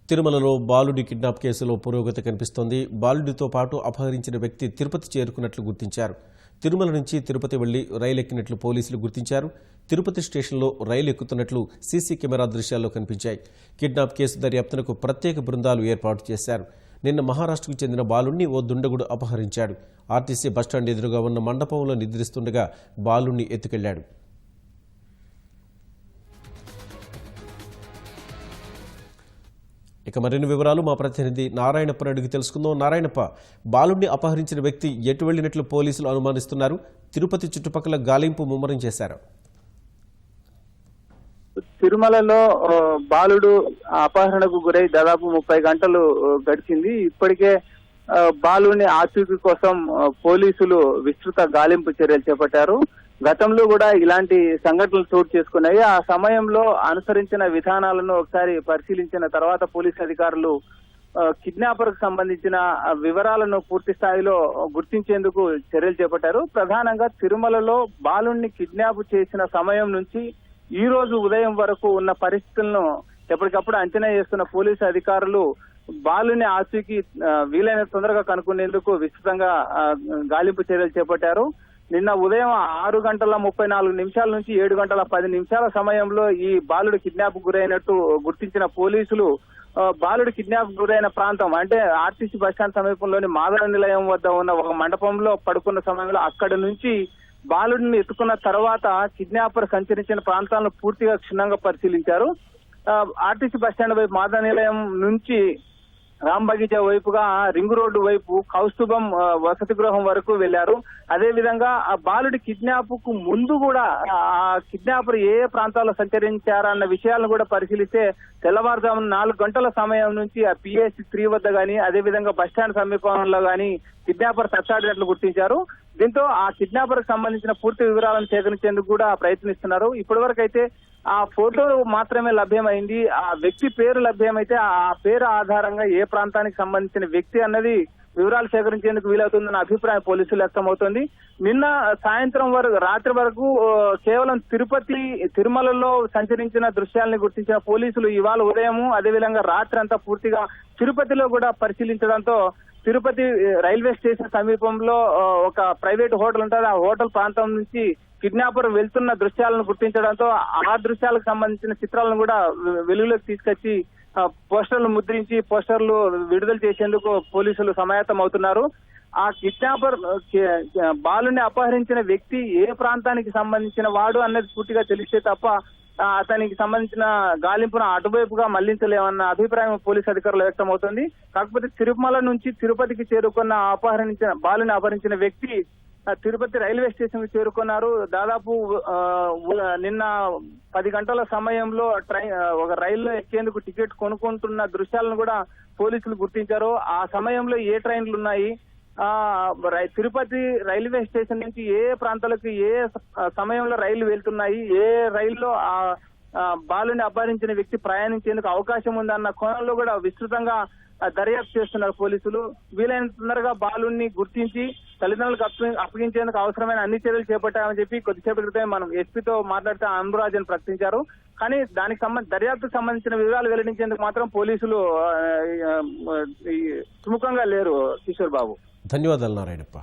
తిరుమలలో బాలుడి కిడ్నాప్ కేసులో పురోగతి కనిపిస్తోంది. బాలుడితో పాటు అపహరించిన వ్యక్తి తిరుపతి చేరుకున్నట్లు గుర్తించారు. తిరుమల నుంచి తిరుపతి వెళ్లి రైలు ఎక్కినట్లు పోలీసులు గుర్తించారు. తిరుపతి స్టేషన్లో రైలు ఎక్కుతున్నట్లు సీసీ కెమెరా దృశ్యాల్లో కనిపించాయి. కిడ్నాప్ కేసు దర్యాప్తునకు ప్రత్యేక బృందాలు ఏర్పాటు చేశారు. నిన్న మహారాష్ట్రకు చెందిన బాలుణ్ణి ఓ దుండగుడు అపహరించాడు. ఆర్టీసీ బస్టాండ్ ఎదురుగా ఉన్న మండపంలో నిద్రిస్తుండగా బాలుణ్ణి ఎత్తుకెళ్లాడు. ఇక మరిన్ని వివరాలు మా ప్రతినిధి నారాయణప్పని అడిగి తెలుసుకుందాం. నారాయణప్ప, బాలుడిని అపహరించిన వ్యక్తి ఎటు వెళ్లినట్లు పోలీసులు అనుమానిస్తున్నారు? తిరుపతి చుట్టుపక్కల గాలింపు ముమ్మరం చేశారు. తిరుమలలో బాలుడు అపహరణకు గురై దాదాపు 30 గంటలు గడిచింది. ఇప్పటికే బాలుని ఆచూకీ కోసం పోలీసులు విస్తృత గాలింపు చర్యలు చేపట్టారు. గతంలో కూడా ఇలాంటి సంఘటనలు చోటు చేసుకున్నాయి. ఆ సమయంలో అనుసరించిన విధానాలను ఒకసారి పరిశీలించిన తర్వాత పోలీసు అధికారులు కిడ్నాపర్ కు సంబంధించిన వివరాలను పూర్తి స్థాయిలో గుర్తించేందుకు చర్యలు చేపట్టారు. ప్రధానంగా తిరుమలలో బాలుణ్ణి కిడ్నాప్ చేసిన సమయం నుంచి ఈ రోజు ఉదయం వరకు ఉన్న పరిస్థితులను ఎప్పటికప్పుడు అంచనా చేస్తున్న పోలీసు అధికారులు బాలుని ఆచూకీ వీలైన తొందరగా కనుక్కునేందుకు విస్తృతంగా గాలింపు చర్యలు చేపట్టారు. నిన్న ఉదయం 6:34 నుంచి 7:10 సమయంలో ఈ బాలుడు కిడ్నాప్ గురైనట్టు గుర్తించిన పోలీసులు బాలుడు కిడ్నాప్ గురైన ప్రాంతం అంటే ఆర్టీసీ బస్టాండ్ సమీపంలోని మాదర నిలయం వద్ద ఉన్న ఒక మండపంలో పడుకున్న సమయంలో అక్కడి నుంచి బాలుడిని ఎత్తుకున్న తర్వాత కిడ్నాపర్ సంచరించిన ప్రాంతాలను పూర్తిగా క్షుణ్ణంగా పరిశీలించారు. ఆర్టీసీ బస్టాండ్ వైపు మాదర నిలయం నుంచి రాంబగీచా వైపుగా రింగ్ రోడ్డు వైపు కౌస్తుభం వసతి గృహం వరకు వెళ్లారు. అదే విధంగా ఆ బాలుడి కిడ్నాప్ కు ముందు కూడా ఆ కిడ్నాపర్ ఏ ప్రాంతాల్లో సంచరించారన్న విషయాలను కూడా పరిశీలిస్తే తెల్లవారుజామున 4 గంటల సమయం నుంచి ఆ పిఎస్సి 3 వద్ద గానీ అదే విధంగా బస్టాండ్ సమీపంలో గానీ కిడ్నాపర్ తచ్చాడినట్లు గుర్తించారు. దీంతో ఆ కిడ్నాపర్ కు సంబంధించిన పూర్తి వివరాలను సేకరించేందుకు కూడా ప్రయత్నిస్తున్నారు. ఇప్పటి వరకు అయితే ఆ ఫోటో మాత్రమే లభ్యమైంది. ఆ వ్యక్తి పేరు లభ్యమైతే ఆ పేరు ఆధారంగా ఏ ప్రాంతానికి సంబంధించిన వ్యక్తి అన్నది వివరాలు సేకరించేందుకు వీలవుతుందన్న అభిప్రాయం పోలీసులు వ్యక్తమవుతోంది. నిన్న సాయంత్రం వరకు రాత్రి వరకు కేవలం తిరుమలలో సంచరించిన దృశ్యాలను గుర్తించిన పోలీసులు ఇవాళ ఉదయం అదేవిధంగా రాత్రి అంతా పూర్తిగా తిరుపతిలో కూడా పరిశీలించడంతో తిరుపతి రైల్వే స్టేషన్ సమీపంలో ఒక ప్రైవేట్ హోటల్ ఉంటుంది. ఆ హోటల్ ప్రాంతం నుంచి కిడ్నాపర్ వెళ్తున్న దృశ్యాలను గుర్తించడంతో ఆ దృశ్యాలకు సంబంధించిన చిత్రాలను కూడా వెలుగులోకి తీసుకొచ్చి పోస్టర్లు ముద్రించి పోస్టర్లు విడుదల చేసేందుకు పోలీసులు సమాయత్తం అవుతున్నారు. ఆ కిడ్నాపర్ బాలుని అపహరించిన వ్యక్తి ఏ ప్రాంతానికి సంబంధించిన వాడు అన్నది పూర్తిగా తెలిస్తే తప్ప అతనికి సంబంధించిన గాలింపును అటువైపుగా మళ్లించలేమన్న అభిప్రాయం పోలీసు అధికారులు వ్యక్తమవుతుంది. కాకపోతే తిరుమల నుంచి తిరుపతికి చేరుకున్న బాలుని అపహరించిన వ్యక్తి తిరుపతి రైల్వే స్టేషన్ కు చేరుకున్నారు. దాదాపు నిన్న 10 గంటల సమయంలో ఒక రైల్లో ఎక్కేందుకు టికెట్ కొనుక్కుంటున్న దృశ్యాలను కూడా పోలీసులు గుర్తించారు. ఆ సమయంలో ఏ ట్రైన్లు ఉన్నాయి, తిరుపతి రైల్వే స్టేషన్ నుంచి ఏ ప్రాంతాలకు ఏ సమయంలో రైళ్లు వెళ్తున్నాయి, ఏ రైల్లో బాలుని అపహరించిన వ్యక్తి ప్రయాణించేందుకు అవకాశం ఉందన్న కోణంలో కూడా విస్తృతంగా దర్యాప్తు చేస్తున్నారు పోలీసులు. వీలైన తొందరగా బాలుని గుర్తించి తల్లిదండ్రులకు అప్పగించేందుకు అవసరమైన అన్ని చర్యలు చేపట్టామని చెప్పి కొద్దిసేపటి క్రితం మనం ఎస్పీతో మాట్లాడితే అమరాజన్ ప్రకటించారు. కానీ దానికి దర్యాప్తుకు సంబంధించిన వివరాలు వెల్లడించేందుకు మాత్రం పోలీసులు సుముఖంగా లేరు. కిషోర్ బాబు, ధన్యవాదాలు నారాయణప్ప.